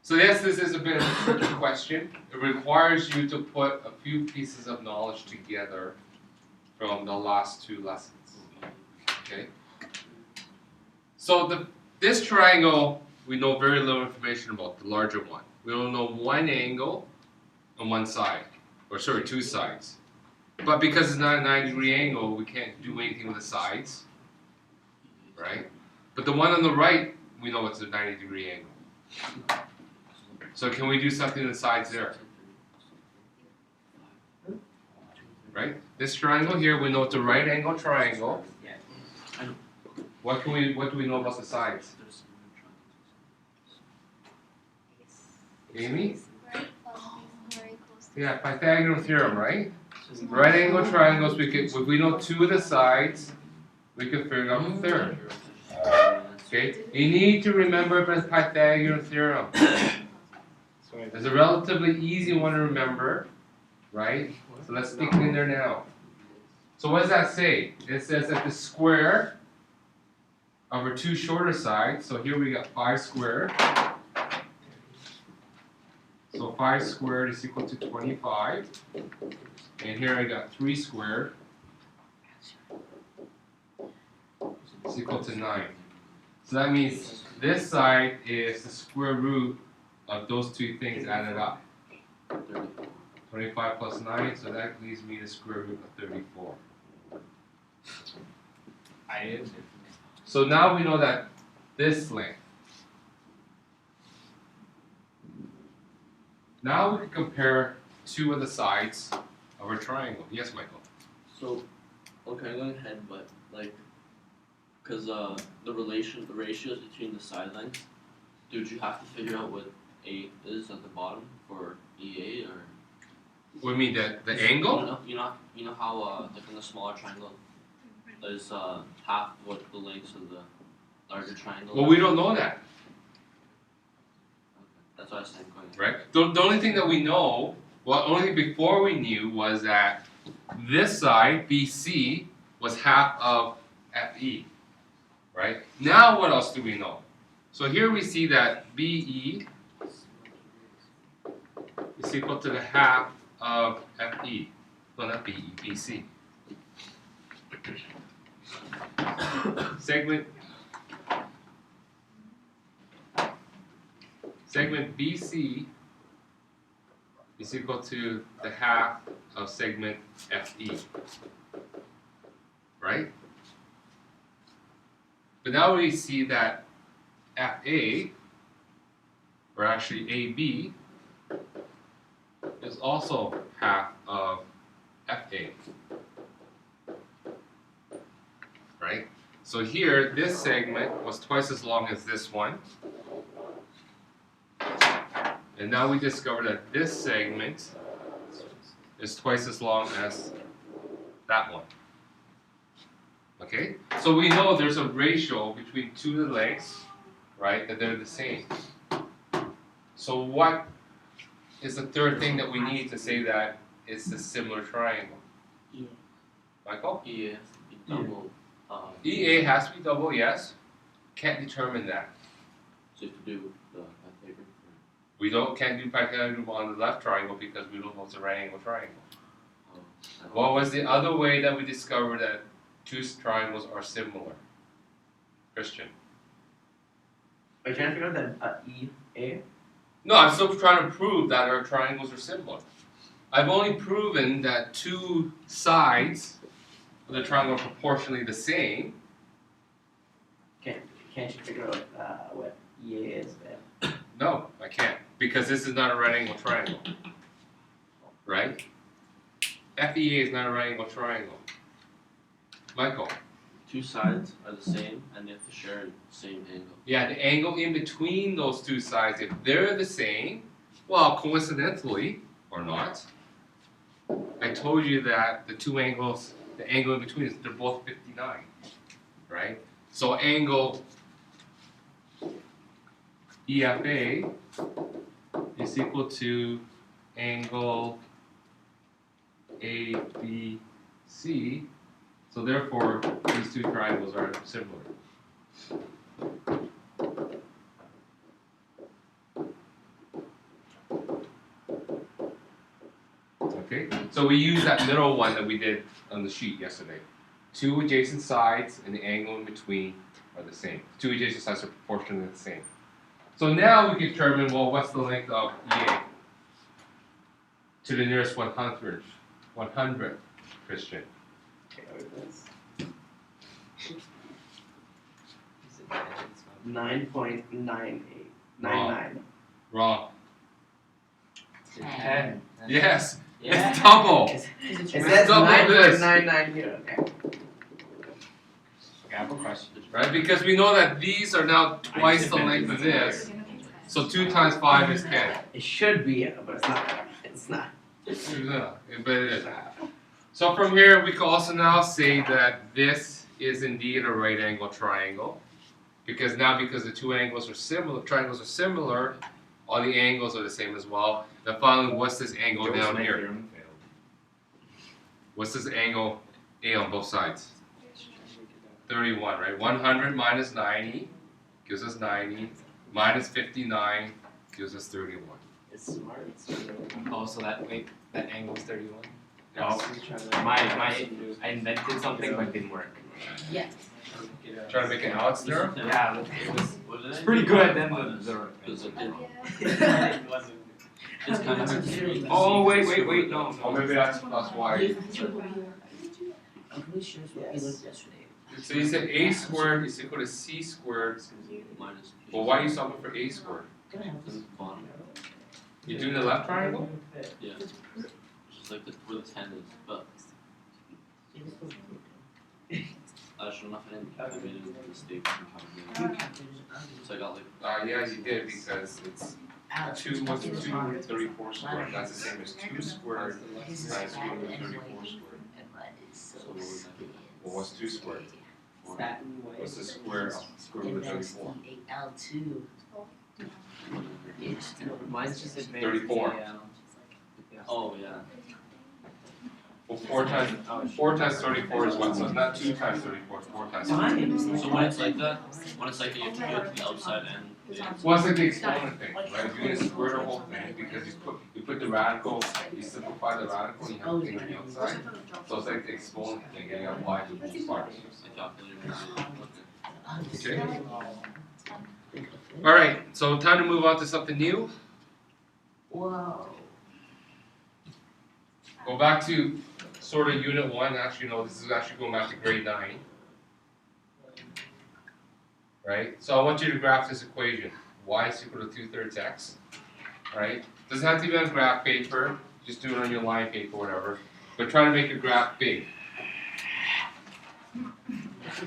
So yes, this is a bit of a tricky question. It requires you to put a few pieces of knowledge together from the last two lessons. Okay. So this triangle, we know very little information about, the larger one. We don't know one angle on one side, or sorry, two sides. But because it's not a 90-degree angle, we can't do anything with the sides, right? But the one on the right, we know it's a 90-degree angle. So can we do something to the sides there? Right? This triangle here, we know it's a right angle triangle. What do we know about the sides? Amy? Yeah, Pythagorean theorem, right? Right angle triangles, if we know two of the sides, we can figure out the third. Okay? You need to remember the Pythagorean theorem. It's a relatively easy one to remember, right? So let's stick it in there now. So what does that say? It says that the square over two shorter sides, so here we got 5 squared. So 5 squared is equal to 25. And here I got 3 squared. It's equal to 9. So that means this side is the square root of those two things added up. 25 plus 9, so that leaves me the square root of 34. So now we know that this length. Now we can compare two of the sides of a triangle. Yes, Michael? So, okay, I'm going ahead, but like, because the ratios between the side lengths, did you have to figure out what A is at the bottom for EA, or? What do you mean, the angle? You know how like in the smaller triangle, there's half what the lengths of the larger triangle. Well, we don't know that. Okay. That's what I was saying. Right? The only thing that we know, well, the only thing before we knew was that this side, BC, was half of FE. Right? Now what else do we know? So here we see that BE is equal to the half of FE. Well, not BE, BC. Segment BC is equal to the half of segment FE. Right? But now we see that FA, or actually AB, is also half of FA. Right? So here, this segment was twice as long as this one. And now we discover that this segment is twice as long as that one. Okay? So we know there's a ratio between two of the lengths, right, that they're the same. So what is the third thing that we need to say that it's a similar triangle? EA. Michael? EA has to be double. EA has to be double, yes. Can't determine that. So you have to do the Pythagorean. We can't do Pythagorean on the left triangle because we don't know it's a right angle triangle. What was the other way that we discovered that two triangles are similar? Christian? Are you trying to figure out that EA? No, I'm still trying to prove that our triangles are similar. I've only proven that two sides of the triangle are proportionally the same. Can't you figure out what EA is then? No, I can't, because this is not a right angle triangle. Right? FEA is not a right angle triangle. Michael? Two sides are the same, and they have to share the same angle. Yeah, the angle in between those two sides, if they're the same, well, coincidentally, or not, I told you that the two angles, the angle in between, they're both 59, right? So angle EFA is equal to angle ABC. So therefore, these two triangles are similar. Okay, so we use that middle one that we did on the sheet yesterday. Two adjacent sides and the angle in between are the same. Two adjacent sides are proportionally the same. So now we can determine, well, what's the length of EA to the nearest 100th, Christian. Okay, wait, this. 9.9899. Wrong. 10. Yes, Yeah. it's double. It It's says double this. 9.99 here. Okay. I have a question. Right, because we know that these are now twice the length of this. So 2 times 5 is 10. It should be, but it's not. It's not. Yeah, but it is. So from here, we can also now say that this is indeed a right angle triangle. Because the two angles are similar, triangles are similar, all the angles are the same as well. Then finally, what's this angle down here? What's this angle A on both sides? 31, right? 100 minus 90 gives us 90. Minus 59 gives us 31. It's smart. Oh, so that angle's 31. Yes. I invented something but it didn't work. Yeah. Try to make an Alex there? Yeah, What did I pretty do? good, then Minus, the- 'cause it Yeah. it's kind of hard to read. Oh, wait, no. Oh, maybe that's plus y. I'm pretty sure it's what we looked yesterday. So you said a squared is equal to c squared. Minus. Well, why are you solving for a squared? Gonna have The this. bottom. You're doing the left triangle? Yeah. Just like where the 10 is, but I don't know if I made a mistake from calculating. So I got like Yeah, you did because it's 2 was 234 squared. That's the same as 2 squared times 234 squared. so what was that? Well, what's 2 squared? That What's the square of square root of 34? L2. Mine's just advanced. 34. Oh yeah. Well, 4 times 34 is what? So it's not 2 times 34, it's 4 times 34. So when it's like that, you have to go to the outside end. Well, it's like the exponent thing, right? You're gonna square the whole thing because you put the radical, you simplify the radical, you have the thing on the outside. So it's like the exponent thing, getting out y to both parts. I calculated it. Okay. Alright, so time to move on to something new. Whoa. Go back to sort of unit 1, actually no, this is actually going back to grade 9. Right? So I want you to graph this equation. Y is equal to 2/3 x. Right? Doesn't have to be on graph paper, just do it on your line paper, whatever. But try to make your graph big.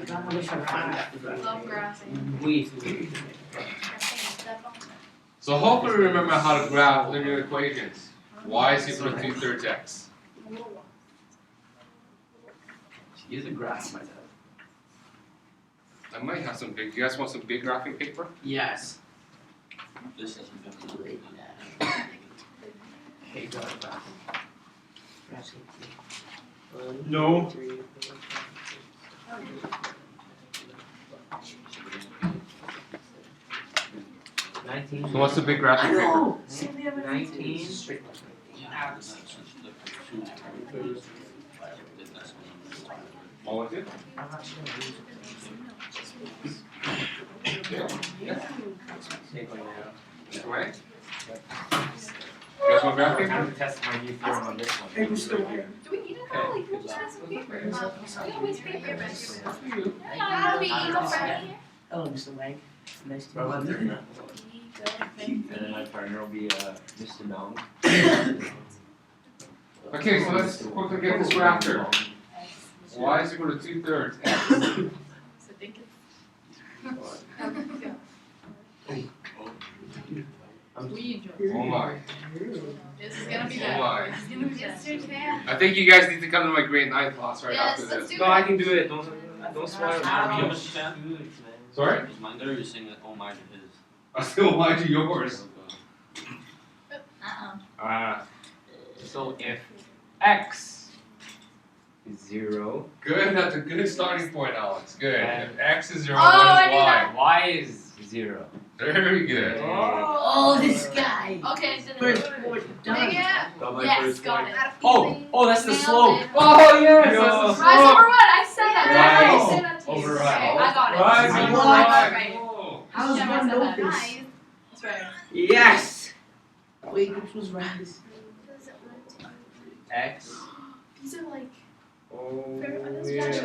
Love graphing. So hopefully remember how to graph linear equations. Y is equal to 2/3 x. Use a graph, my dad. I might have some big, you guys want some big graphing paper? Yes. This isn't good. Okay, go ahead, graph. No. So what's the big graphing paper? 19. Yeah, that's just the two. Oh, what's it? Yeah. This way. You guys want graph I'm paper? gonna test my new theorem on this one. Do we need it now? Like, we'll just have some paper. We always paper, but that'll be eco-friendly. Hello, Mr. Wang. Nice to Bro, meet you. And then my partner will be Mr. Mel. Okay, so let's quickly get this graph here. Y is equal to 2/3 x. So think we enjoy. Oh my. This is gonna be Oh bad. my. This is gonna be bad. I think you guys need to come to my grade 9 class right Yes, after let's this. do No, I it. can do it. Don't spoil it. You understand? Sorry? Is mine there or you're saying that oh mine is his? I still want to yours. So if x is 0, Good, that's a good starting point, Alex. Good. And- If x is 0, Oh, what I is knew y? that. y is 0. Very good. Oh, this guy. Okay, so First sport dang done. it. Got my Yes, first got point. it. Oh, that's the Nailed slope. it. Oh yes, Yo. that's the Rise slope. over what? I said that. Rise Did I say that to you? over Okay, run. I got it. Rise I over got run. it right. Oh. How's Shit, I one said know that. this? Nice. That's right. Yes. Wait, which was rise? X. These are like Oh very yeah.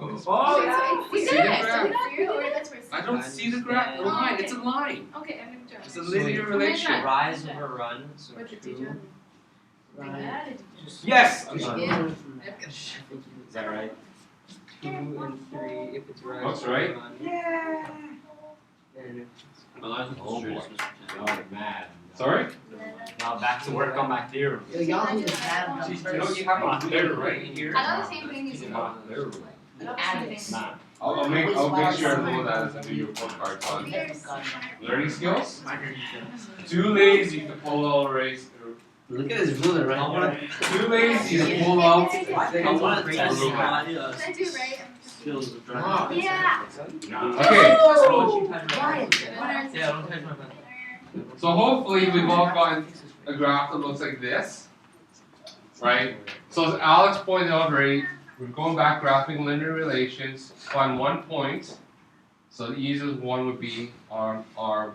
Oh, yeah. We See did the it. graph? Did we not do it? That's where I don't see the graph. The Oh, line. okay. It's a line. Okay, I'm gonna try. It's a linear relation. Rise over run. So What did you 2. do? Right. Yes! I'm Yeah. done. Yeah. Is that right? 2 and 3 if it's rise. That's over right. run. Yeah. And My life Oh, is straight boy. as Mr. Tan. oh man. Sorry? Now back to work on my theorem. Yo, y'all who just had him You come know first. you have a clear right here. I know the same thing as you. Not clear. I know the same thing. Nah. I'll make sure I know that as I do your postcards on learning skills. Too lazy to pull out a race. Look at his ruler right there. Too lazy to pull out. I want to test Ruler. my Did I do it right? skills of driving. Yeah. Okay, Winners. Yeah, don't touch my pen. so hopefully we've all gotten a graph that looks like this, right? So as Alex pointed out already, we're going back graphing linear relations, find one point. So the easiest one would be our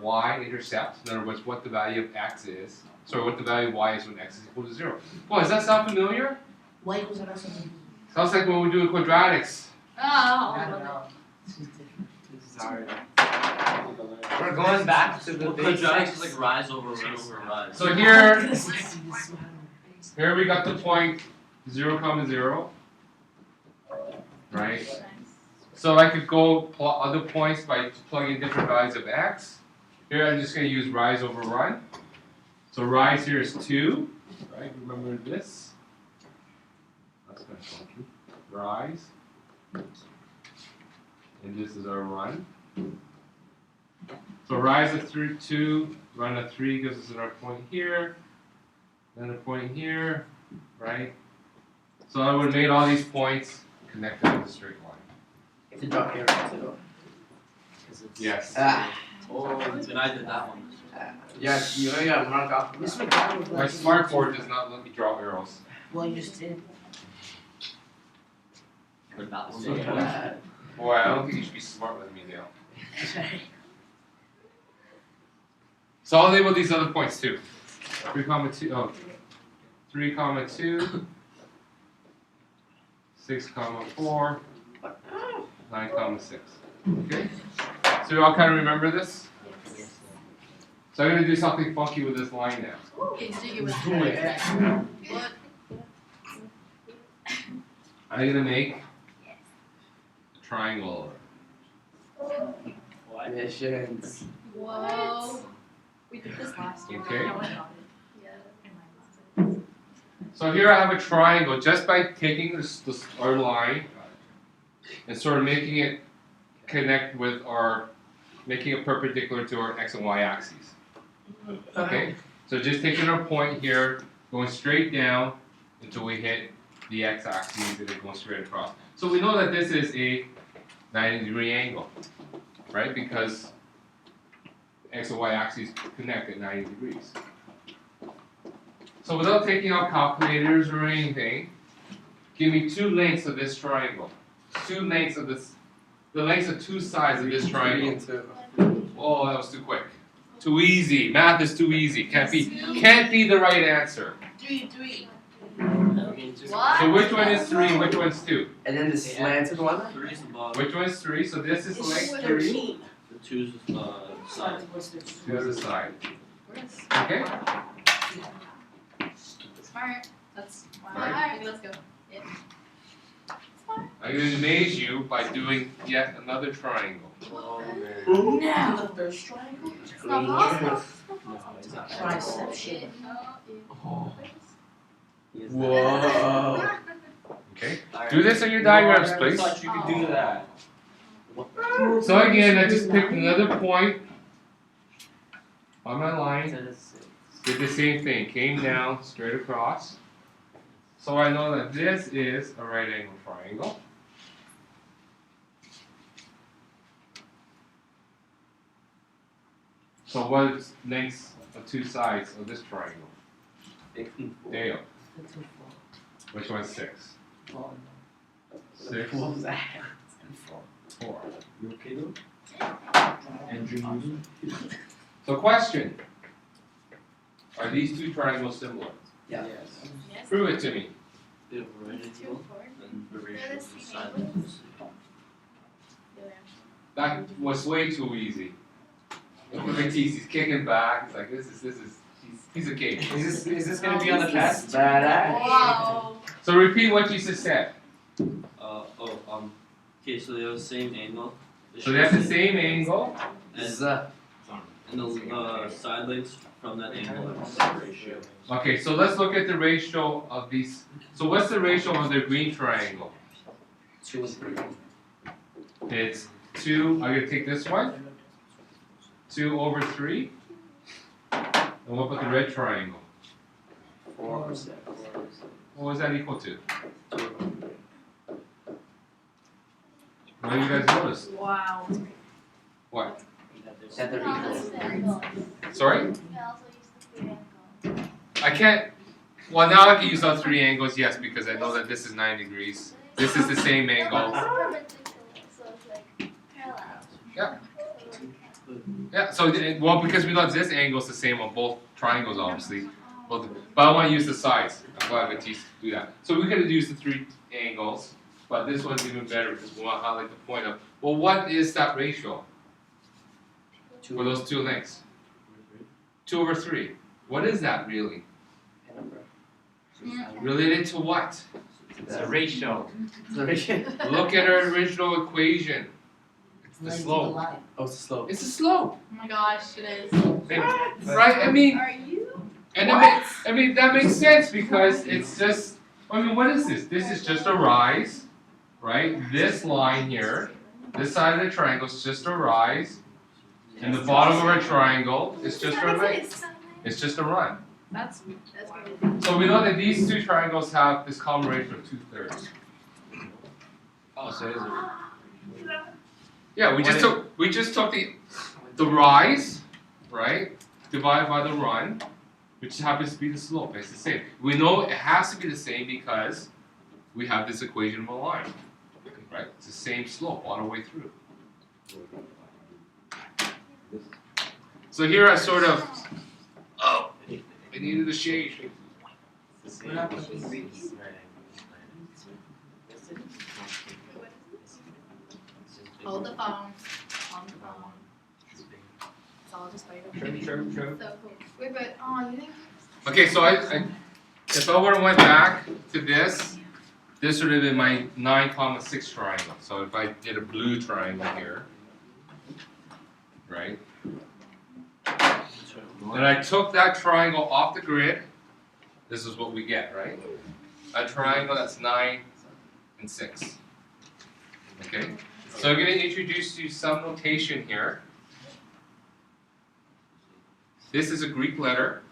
y-intercept, in other words, what the value of x is. Sorry, what the value of y is when x is equal to 0. Boy, does that sound familiar? Why was that something? Sounds like when we do quadratics. Oh. This is different. This is hard. We're going back to the Quadratics is basics. like rise over run over rise. So here we got the point 0, 0, right? So I could go plot other points by plugging different values of x. Here I'm just going to use rise over run. So rise here is 2, right? Remember this? That's kind of funky. Rise. And this is our run. So rise of 2, run of 3 gives us our point here, then a point here, right? So I would have made all these points connected with a straight line. It's a dark area too. Yes. Oh, and I did that one. Yes, you already got mark off. This one guy was My like. smart board does not let me draw arrows. Well, you just did. Heard that one. So bad. Boy, I don't think you should be smart with me now. So I'll label these other points too. 3, 2, oh, 3, 2, 6, 4, 9, 6. Okay? So you all kind of remember this? So I'm going to do something funky with this line now. It's jiggy with Do it. What? I'm going to make a triangle. Missions. Whoa. We did this last year. Okay. No one got it. Yeah. So here I have a triangle just by taking our line and sort of making it connect with making it perpendicular to our x and y axes. Okay? So just taking our point here, going straight down until we hit the x axis and then going straight across. So we know that this is a 90-degree angle, right? Because x and y axes connect at 90 degrees. So without taking out calculators or anything, give me 2 lengths of this triangle. 2 lengths of this, the lengths of 2 sides of this triangle. Oh, that was too quick. Too easy. Math is too easy. Can't be the right answer. 3. What? So which one is 3 and which one's 2? And then the slanted one? 3 is the bottom. Which one's 3? So this is length 3. 13. The 2 is the side. 2 is the side. Where's Okay? Smart. That's wow. Right. Alright, let's go. Yeah. Smart. I'm going to amaze you by doing yet another triangle. Now the first triangle. It's not possible. No, it's not. Triception. Oh, Whoa. Okay? Do this on your diagrams, please. I thought you could do that. So again, I just picked another point on my line. Did the same thing, came down straight across. So I know that this is a right angle triangle. So what's lengths of two sides of this triangle? Dale. Which one's 6? 6. What was that? 4. You okay though? Andrew Newton? So question. Are these two triangles similar? Yeah. Yes. Prove it to me. They have a right Two, angle four. and the ratio They're the of the same side angles? lengths. That was way too easy. Look at Matisse, he's kicking back. He's like, he's a kid. Is this gonna be on the test? Badass. Wow. So repeat what you just said. Okay, so they have the same angle. So they have the same angle. And the side lengths from that angle have the same ratio. Okay, so let's look at the ratio of these. So what's the ratio of the green triangle? 2 and 3. It's 2, I'm gonna take this one. 2 over 3. And what about the red triangle? 4 or 6. What was that equal to? What do you guys notice? Wow. What? That they're equal. Sorry? You can also use the 3 angle. I can't. Well, now I can use all 3 angles, yes, because I know that this is 9 degrees. This is the same angle. Perpendicular, so it's like parallel. Yeah. So Yeah, so, well, because we know this angle is the same on both triangles, obviously. But I want to use the sides. I'm glad Matisse do that. So we could use the 3 angles, but this one's even better because we want to highlight the point of, well, what is that ratio for those 2 lengths? 2 over 3. What is that really? Related to what? It's a ratio. Look at our original equation. It's the slope. Oh, it's a slope. It's a slope. Oh my gosh, it is. Right? I mean, Are you? and I mean that makes sense because it's just, I mean, what is this? This is just a rise, right? This line here, this side of the triangle is just a rise, and the bottom of our triangle is just a length. It's just a run. That's crazy. So we know that these 2 triangles have this common ratio of 2/3. Oh, so is it? Yeah, we just took the rise, right, divided by the run, which happens to be the slope. It's the same. We know it has to be the same because we have this equation of a line, right? It's the same slope all the way through. So here I sort of, oh, I needed a shade. Hold the phone. On the phone. It's all just by the Sure. So cool. Wait, but you think? Okay, so I if I would have went back to this would have been my 9,6 triangle. So if I did a blue triangle here, right? And I took that triangle off the grid, this is what we get, right? A triangle that's 9 and 6. Okay? So I'm going to introduce you some notation here. This is a Greek letter.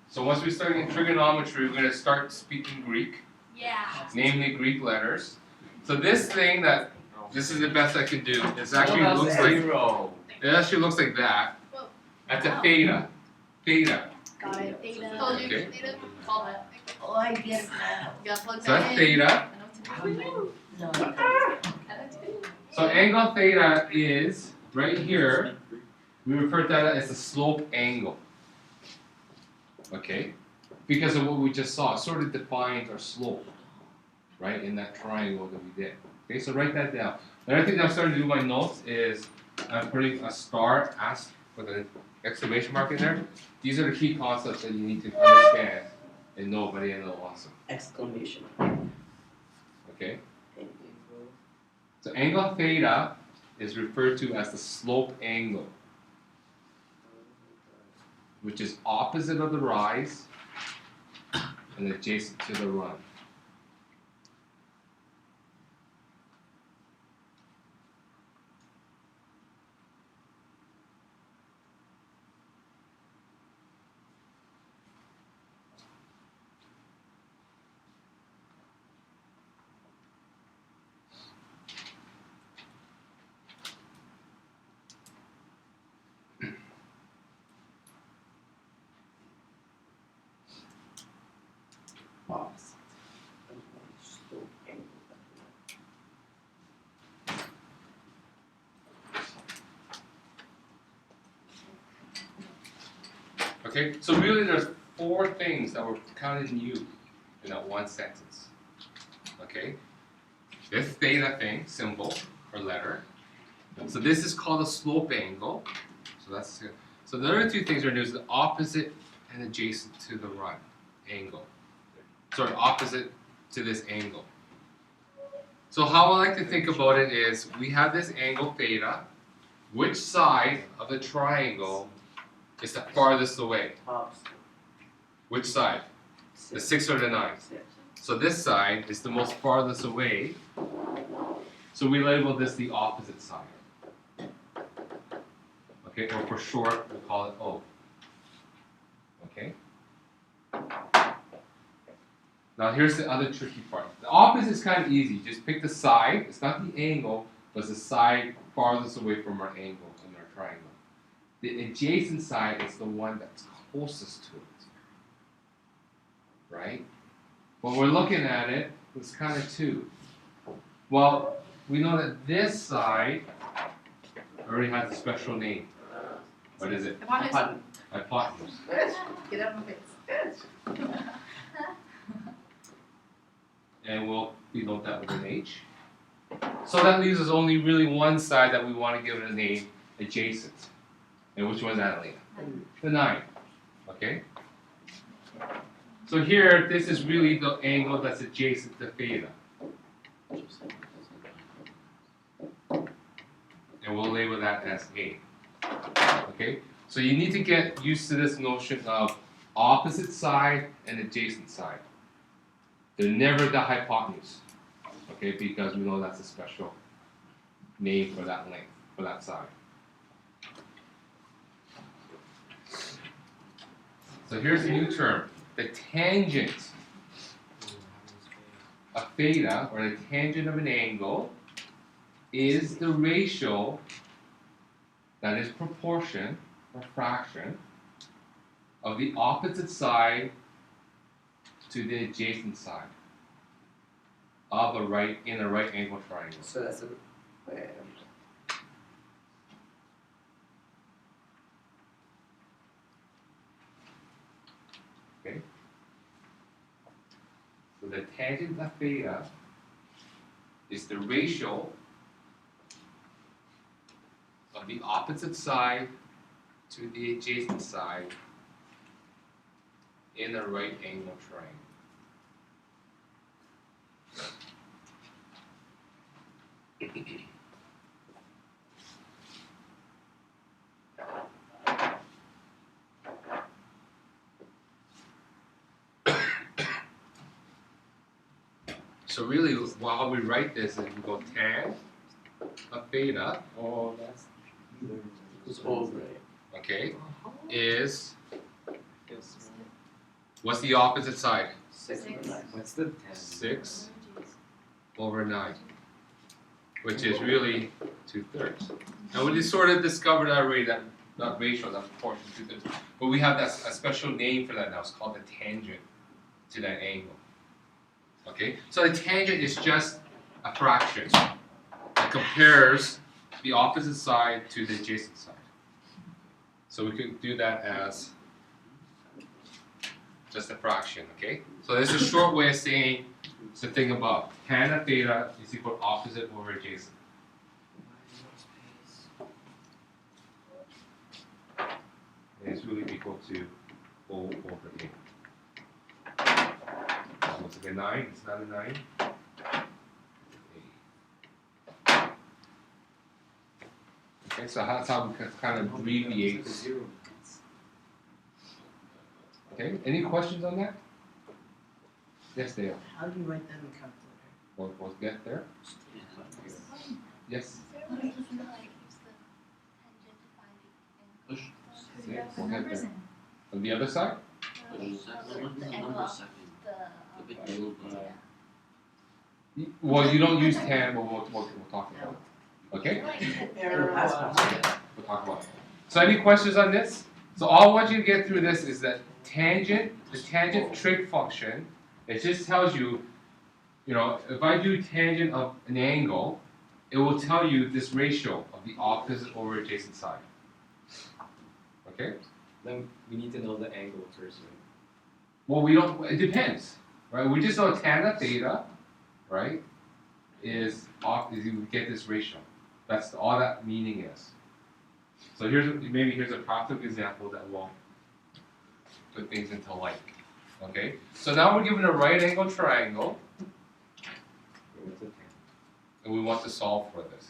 So once we start in trigonometry, we're going to start speaking Greek, Yeah. namely Greek letters. So this thing this is the best I can do. It actually looks like that. That's a theta. Theta. Got it. Theta. Told you. Okay. Theta. Call that. Oh, I get it now. You gotta plug So that's that in. theta. I know what to do. So angle theta is right here. We refer to that as the slope angle. Okay? Because of what we just saw, it sort of defines our slope, right, in that triangle that we did. Okay, so write that down. Another thing that I'm starting to do in my notes is I'm putting a star with an exclamation mark in there. These are the key concepts that you need to understand and know by the end of the lesson. Exclamation. Okay? So angle theta is referred to as the slope angle, which is opposite of the rise and adjacent to the run. Okay, so really there's 4 things that were kind of new in that one sentence. Okay, this theta thing, symbol or letter. So this is called a slope angle. So that's it. So the other 2 things are new is the opposite and adjacent to the run angle. Sorry, opposite to this angle. So how I like to think about it is we have this angle theta. Which side of the triangle is the farthest away? Top Which side? The 6 or the 9? 6. So this side is the most farthest away. So we label this the opposite side. Okay, or for short, we'll call it O. Okay? Now here's the other tricky part. The opposite is kind of easy. Just pick the side. It's not the angle, but it's the side farthest away from our angle in our triangle. The adjacent side is the one that's closest to it. Right? When we're looking at it, it's kind of 2. Well, we know that this side already has a special name. What is it? Hypotenuse. Hypotenuse. Get out of my face. And we'll denote that with an H. So that leaves us only really one side that we want to give it a name, adjacent. And which one's that, Elena? The 9. Okay? So here, this is really the angle that's adjacent to theta. And we'll label that as A. Okay? So you need to get used to this notion of opposite side and adjacent side. They're never the hypotenuse. Okay? Because we know that's a special name for that length, for that side. So here's a new term. The tangent of theta, or the tangent of an angle, is the ratio that is proportion or fraction of the opposite side to the adjacent side of a right in a right angle triangle. So that's a. Wait, Okay? So the tangent of theta is the ratio of the opposite side to the adjacent side in a right angle triangle. So really, while we write this, we go tan of theta, Oh, that's. it's over. okay, is, what's the opposite side? 6 over 9. What's the 10? 6 over 9, which is really 2/3. And we just sort of discovered already that ratio, that proportion, 2/3. But we have that a special name for that now. It's called the tangent to that angle. Okay, so the tangent is just a fraction that compares the opposite side to the adjacent side. So we could do that as just a fraction, okay? So this is a short way of saying the thing above. Tan of theta is equal to opposite over adjacent. And it's really equal to O over A. So it's like a 9, it's not a 9. Okay, so that's how we can kind of abbreviate. Okay, any questions on that? Yes, Dale. How do you write that in a calculator? We'll get there. Yes. Push. Yeah, we'll get there. On the other side? Push second. What's the number second? The big yellow button. Well, you don't use tan, but we'll talk about it. Okay? It'll pass by. We'll talk about it. So any questions on this? So all I want you to get through this is that tangent, the tangent trig function, it just tells you, you know, if I do tangent of an angle, it will tell you this ratio of the opposite over adjacent side. Okay? Then we need to know the angle first, right? Well, we don't, it depends, right? We just know tan of theta, right, is you get this ratio. That's all that meaning is. So here's a practical example that will put things into light. Okay? So now we're given a right angle triangle, What's a tan? and we want to solve for this.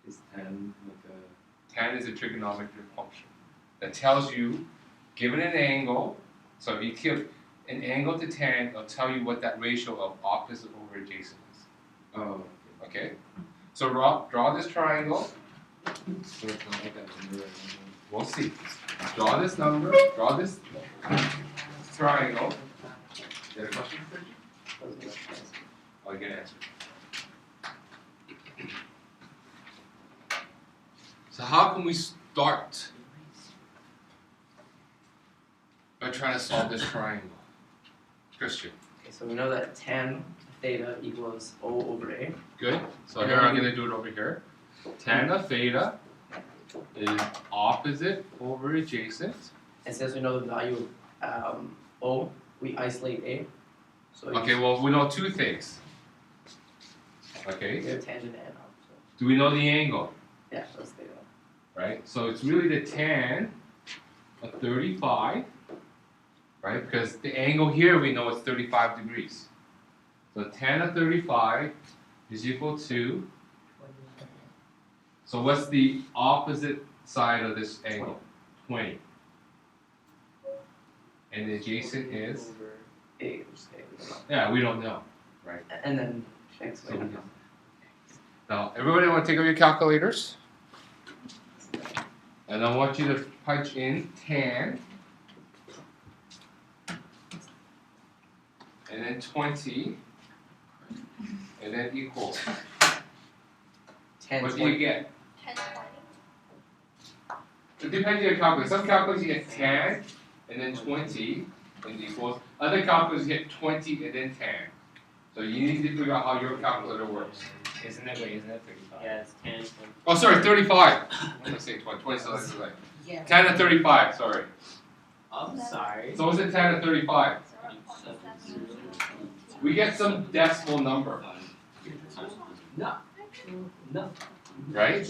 Is tan like a Tan is a trigonometric function that tells you, given an angle, so if you give an angle to tan, it'll tell you what that ratio of opposite over adjacent is. oh Okay? So draw this triangle. so it's not like that number right We'll see. Draw this number. Draw this triangle. Get a question? Oh, you get an answer. So how can we start by trying to solve this triangle? Christian. Okay, so we know that tan theta equals O over A. Good. So here I'm going to do it over here. Tan of theta is opposite over adjacent. And since we know the value of O, we isolate A. So Okay, well, we know two things. we Okay. have tangent and opposite. Do we know the angle? Yeah, that's theta. Right? So it's really the tan of 35, right? Because the angle here we know is 35 degrees. So tan of 35 is equal to, so what's the opposite side of this angle? 20. And the adjacent is? Over A, which is A, we don't know. Yeah, we don't know. And then x So we know. Now, everybody want to take out your calculators? And I want you to punch in tan, and then 20, and then equals. 10, What do 20. you get? 10, 20. It depends on your calculator. Some calculators you get tan, and then 20, and equals. Other calculators you get 20 and then tan. So you need to figure out how your calculator works. Isn't it 35? Yeah, it's 10. Oh, sorry, 35. I'm gonna say 20. 20 sounds like Yeah. tan of 35. Sorry. I'm sorry. So what's a tan of 35? We get some decimal number, No. No. right?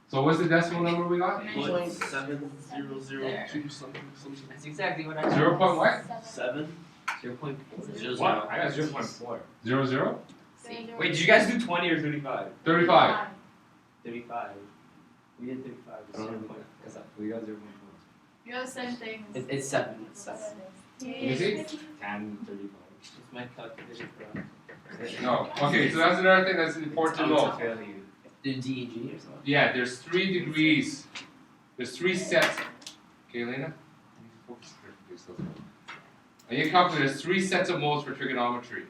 So what's the decimal number we got? 0.7002 something. That's exactly what I 0. Point what? 7. 0.4. What? I got 0.4. 0, 0? Wait, did you guys do 20 or 35? 35. 35. We did 35. It's 0. We got 0.4. You're the same thing. It's 7. It's 7. Let me see. Tan 35. It's my calculator for No. Okay, so that's another thing that's important to know. Fail you. The DEG or something. Yeah, there's 3 degrees. There's 3 sets. Okay, Elena? Focus here, please. On your calculator, there's 3 sets of modes for trigonometry.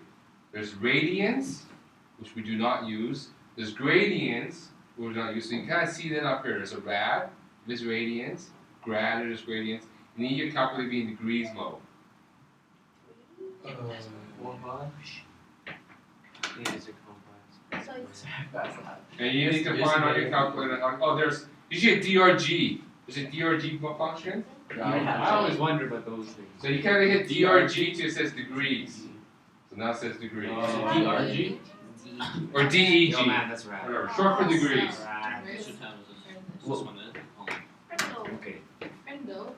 There's radians, which we do not use. There's gradients, which we do not use. So you can kind of see that up here. There's a rad, there's radians, grad, there's gradients. You need your calculator to be in degrees mode. So it's And you need to find on your calculator. Oh, there's usually a DRG. There's a DRG function. I always wonder about those things. So you kind of hit DRG till it says degrees. So now it says degrees. DRG? Or DEG. Yo, man, that's right. Whatever. Short for degrees. Right. Which time is this? This one is? Friendo. Okay. Friendo.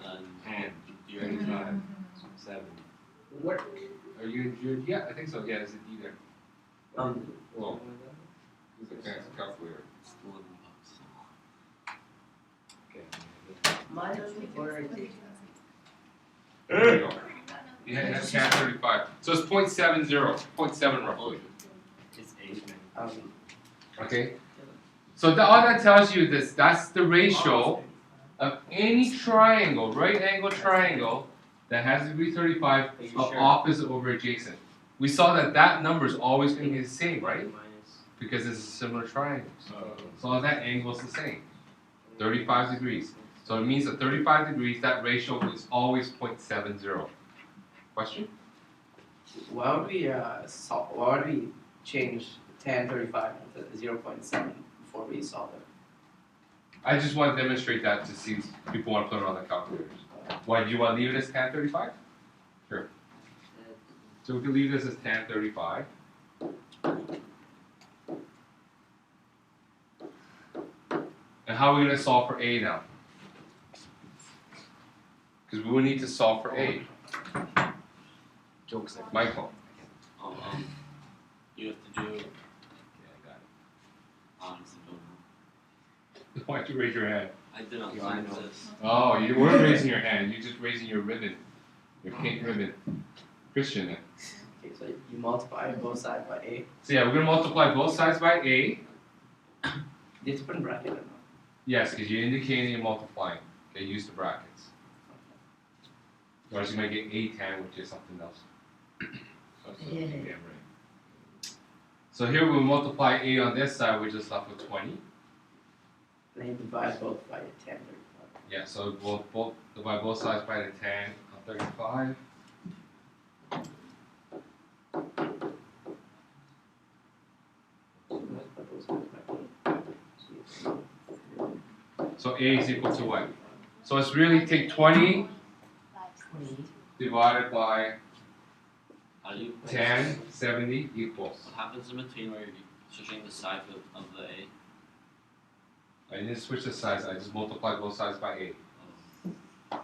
And You 35. 7. What? Are you? Yeah, I think so. Yeah, there's a D there. Well, it's a fancy calculator. Okay. There you go. Yeah, that's tan 35. So it's 0.70, 0.7 roughly. It's 8, man. Okay. So all that tells you is that's the ratio of any triangle, right angle triangle, that has degree 35 of opposite over adjacent. We saw that number is always going to be the same, right? Because it's a similar triangle. So that angle is the same, 35 degrees. So it means at 35 degrees, that ratio is always 0.70. Question? Why would we change tan 35 to 0.7 before we solve it? I just want to demonstrate that to see if people want to put it on the calculators. Why, do you want to leave it as tan 35? Sure. So we can leave this as tan 35. And how are we going to solve for A now? Because we will need to solve for A. Jokes like Michael. You have to do. Yeah, I got Honestly, don't know. it. Why don't you raise your hand? I did not Yeah, plan I know. this. Oh, you weren't raising your hand. You're just raising your ribbon. Your pink ribbon. Christian. Okay, so you multiply both sides by A. So yeah, we're going to multiply both sides by A. You have to put in bracket or not? Yes, because you're indicating you're multiplying. Okay, use the brackets. Otherwise you might get A tan, which is something else. Yeah. Right. So here we multiply A on this side, we're just left with 20. And then you divide both by 10. Yeah, so we'll both divide both sides by the tan of 35. So A is equal to what? So it's really take 20 divided by How do you? 10, 70 equals. What happens in between where you're switching the side of the A? I didn't switch the sides, I just multiplied both sides by 8. I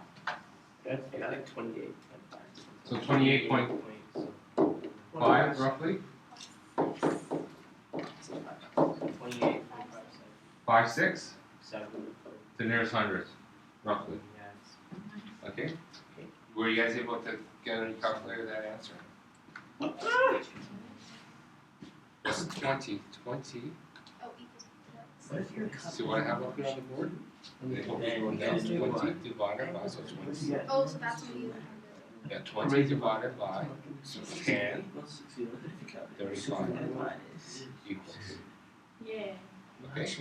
got like 28. So 28.5 roughly? 28. 5, 6? 7. The nearest hundredth, roughly. Yes. Okay? Were you guys able to get on your calculator that answer? It's 20. 20. Oh, equals. What if you're See what I have up here on the board? They hope it's going down. 20 divided by, so 20. Oh, so that's what you. Yeah, 20 divided by 10, 35 equals. Yeah. Okay? Does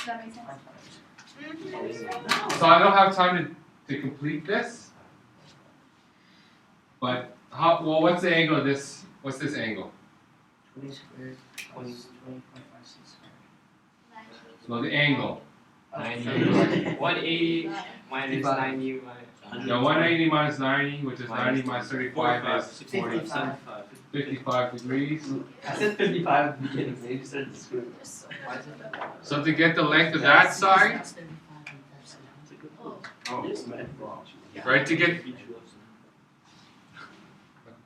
that make sense? So I don't have time to complete this. But how, well, what's the angle of this? What's this angle? 20 squared, 20, 20.56 No, the angle. 180 minus 90 minus. Yeah, 180 minus 90, which is 90 minus 35 is 40, 75. 55 degrees. I said 55 at the beginning, they just started to screw. So to get the length of that side, Oh, right, to get,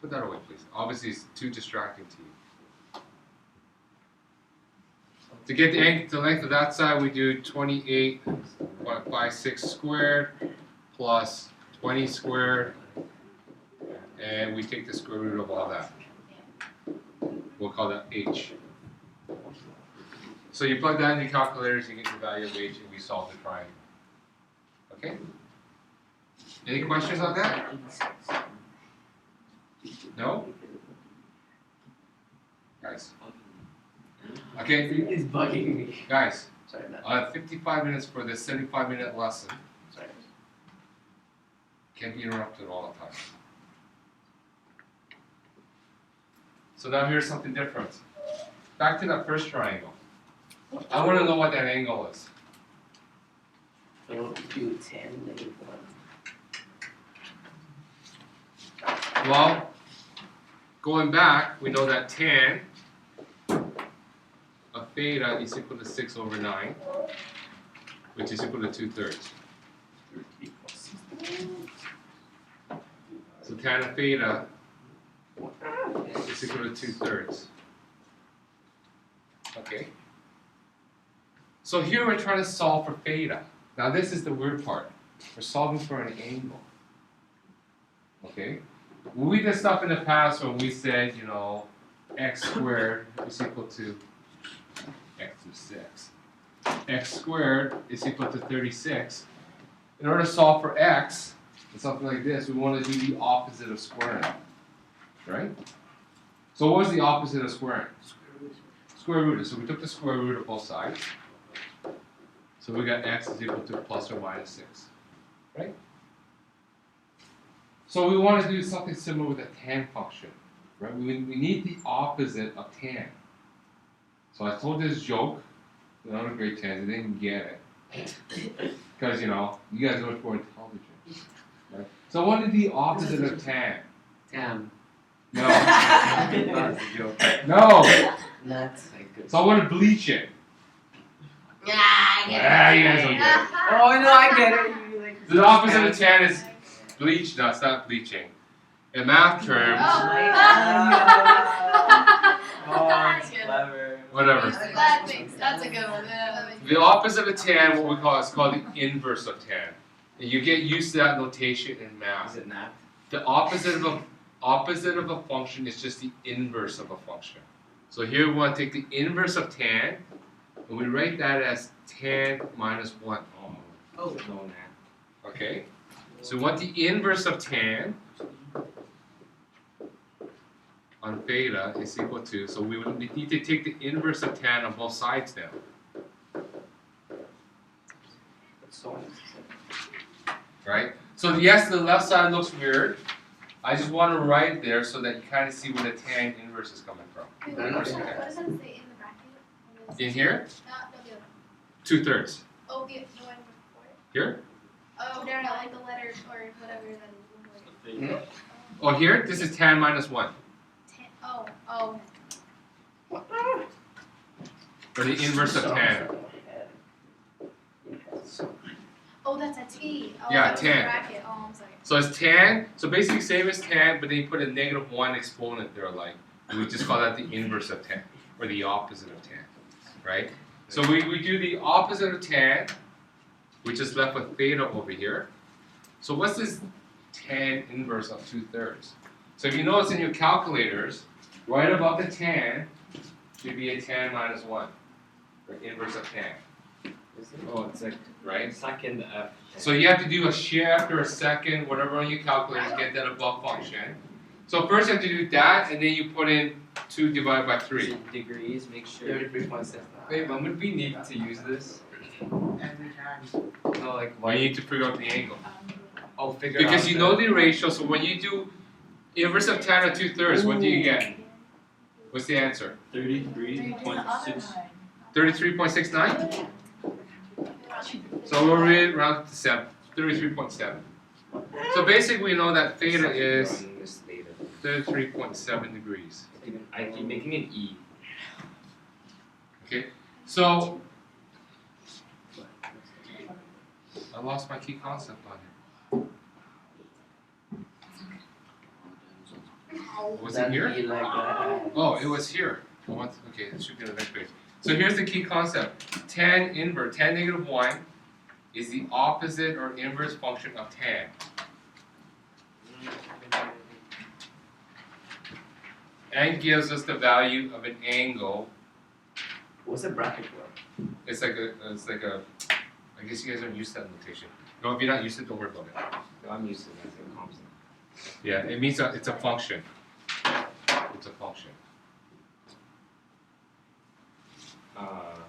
put that away please. Obviously it's too distracting to you. To get the length of that side, we do 28.56 squared plus 20 squared, and we take the square root of all that. We'll call that h. So you plug that in your calculators, you get the value of h, and we solve the triangle. Okay? Any questions on that? No? Guys. Okay, It's bugging me. guys, Sorry, not. 55 minutes for this 75-minute lesson. Sorry. Can't be interrupted all the time. So now here's something different. Back to that first triangle. I want to know what that angle is. So do 10, negative 1. Well, going back, we know that tan of theta is equal to 6 over 9, which is equal to 2/3. So tan of theta is equal to 2/3. Okay. So here we're trying to solve for theta. Now this is the weird part. We're solving for an angle. Okay? We did stuff in the past when we said, you know, x squared is equal to x is 6. X squared is equal to 36. In order to solve for x, and something like this, we want to do the opposite of squaring. Right? So what was the opposite of squaring? Square root. So we took the square root of both sides. So we got x is equal to plus or minus 6. Right? So we want to do something similar with a tan function. Right? We need the opposite of tan. So I told this joke to another grade 10, they didn't get it. Because, you know, you guys are much more intelligent. Right? So what is the opposite of tan? Damn. No. That's a joke. No. Nuts. So I want to bleach it. Yeah, I get it. Ah, you guys don't get it. Oh no, I get it. You like The opposite of tan is bleach. No, it's not bleaching. In math terms, Oh, That's it's good. clever. whatever. That's a good one. Yeah. The opposite of tan, what we call, is called the inverse of tan. And you get used to that notation in Is math. it not? The opposite of a function is just the inverse of a function. So here we want to take the inverse of tan, and we write that as tan minus 1. Oh no, man. Okay? So we want the inverse of tan on theta is equal to, so we would need to take the inverse of tan on both sides now. That's so unnecessary. Right? So yes, the left side looks weird. I just want to write there so that you kind of see where the tan inverse is coming from. Wait, The what inverse does of that tan. say in the bracket? In here, No, the other one. 2/3. Oh, the one before it. Here? Oh, no, like the letter or whatever that is. Theta. Oh, here? This is tan minus 1. Oh. Or the inverse of tan. Oh, that's a T. Oh, Yeah, that was a tan. bracket. Oh, I'm sorry. So it's tan, so basically same as tan, but then you put a -1 exponent there, like, and we just call that the inverse of tan, or the opposite of tan, right? So we do the opposite of tan, we just left with theta over here. So what's this tan inverse of 2/3? So if you notice in your calculators, right above the tan should be a tan minus 1, or inverse of tan, Oh, it's like right? second F. So you have to do a shift or a second, whatever on your calculator to get that above function. So first you have to do that, and then you put in 2 divided by 3. Degrees, make sure. 33.6. Wait, when would we need to use this? Every time. No, like Why why? you need to figure out the angle. I'll figure Because out you know the ratio, so when you do inverse of tan of 2/3, what do you get? What's the answer? 33.6. 33.69? So we'll read it round to 7, 33.7. So basically we know that theta is 33.7 degrees. I keep making an E. Okay, so I lost my key concept on here. Was it here? Like that. Oh, it was here. Okay, it should be on the next page. So here's the key concept. Tan inverse, tan -1 is the opposite or inverse function of tan. And gives us the value of an angle. What's a bracket for? It's like a, I guess you guys aren't used to that notation. No, if you're not used to it, don't worry about it. I'm used to that. It's a constant. Yeah, it means it's a function. It's a function.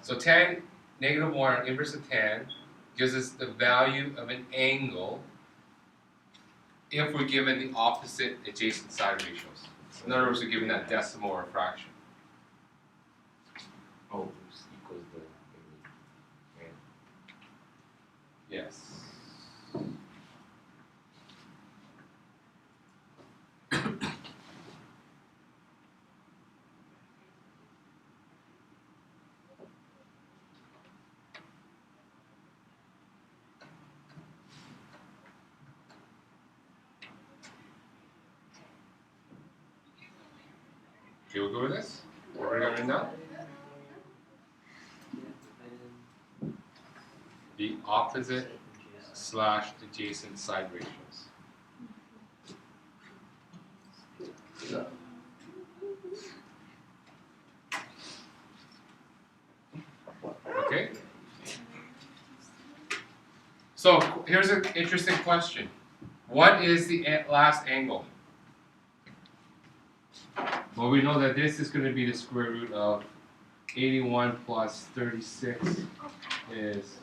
So tan -1 inverse of tan gives us the value of an angle if we're given the opposite adjacent side ratios. In other words, we're given that decimal or fraction. Oh, this equals the. Right. Yes. Okay, we'll go with this. What are we going now? The opposite / adjacent side ratios. Okay? So here's an interesting question. What is the last angle? Well, we know that this is going to be the square root of 81 plus 36 is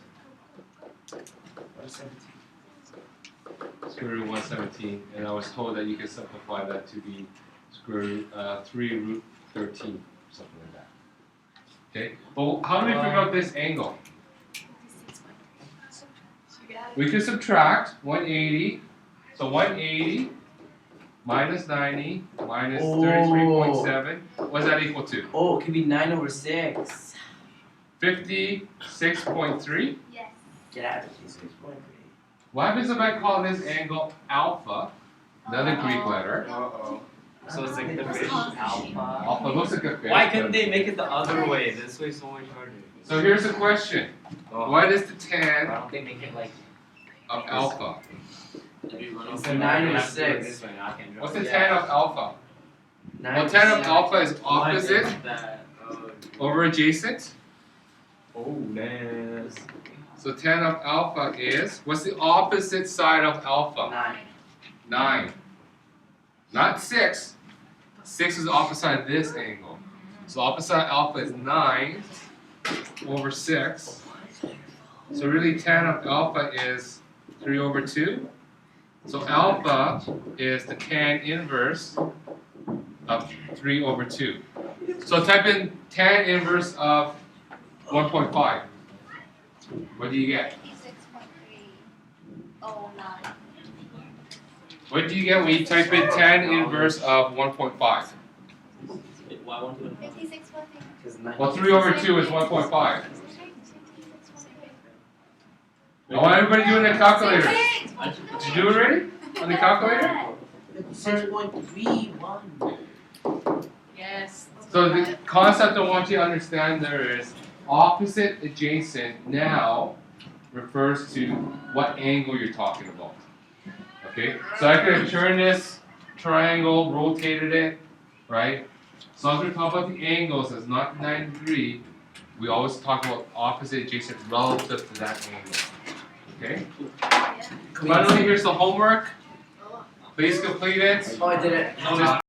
square root 117, and I was told that you can simplify that to be square root 3 root 13, something like that. Okay, but how do we figure out this angle? We can subtract 180. So 180 minus 90 minus 33.7. What does that equal to? Oh, it could be 9/6. 56.3. Yes. Get out of here, 6.3. What happens if I call this angle alpha? Another Greek letter. Uh-oh. So it's like the What's fish called alpha. Alpha looks like a fish. Why couldn't they make it the other way? This way so much harder. So here's the question. Oh. What is the Why tan don't they make it like of alpha? If you run It's off a the 9 line, or have to do it 6. this way, now I can draw What's it. the tan of alpha? 9 Well, tan of alpha is one opposite is that, over adjacent. Oh, that's. So tan of alpha is, what's the opposite side of alpha? 9. 9. Not 6. 6 is the opposite side of this angle. So opposite side of alpha is 9 over 6. So really tan of alpha is 3 over 2. So alpha is the tan inverse of 3 over 2. So type in tan inverse of 1.5. What do you get? 56.309. What do you get when you type in tan inverse of 1.5? why won't you? 56.3. Well, 3 over 2 is 1.5. I want everybody doing their calculators. Did you do it already? On the calculator? 6.31. Yes. So the concept I want you to understand there is opposite adjacent now refers to what angle you're talking about. Okay? So I could have turned this triangle, rotated it, right? So as we talk about the angles as not 90 degree, we always talk about opposite adjacent relative to that angle. Okay? Finally, here's the homework. Please complete it. Oh, I did it. Just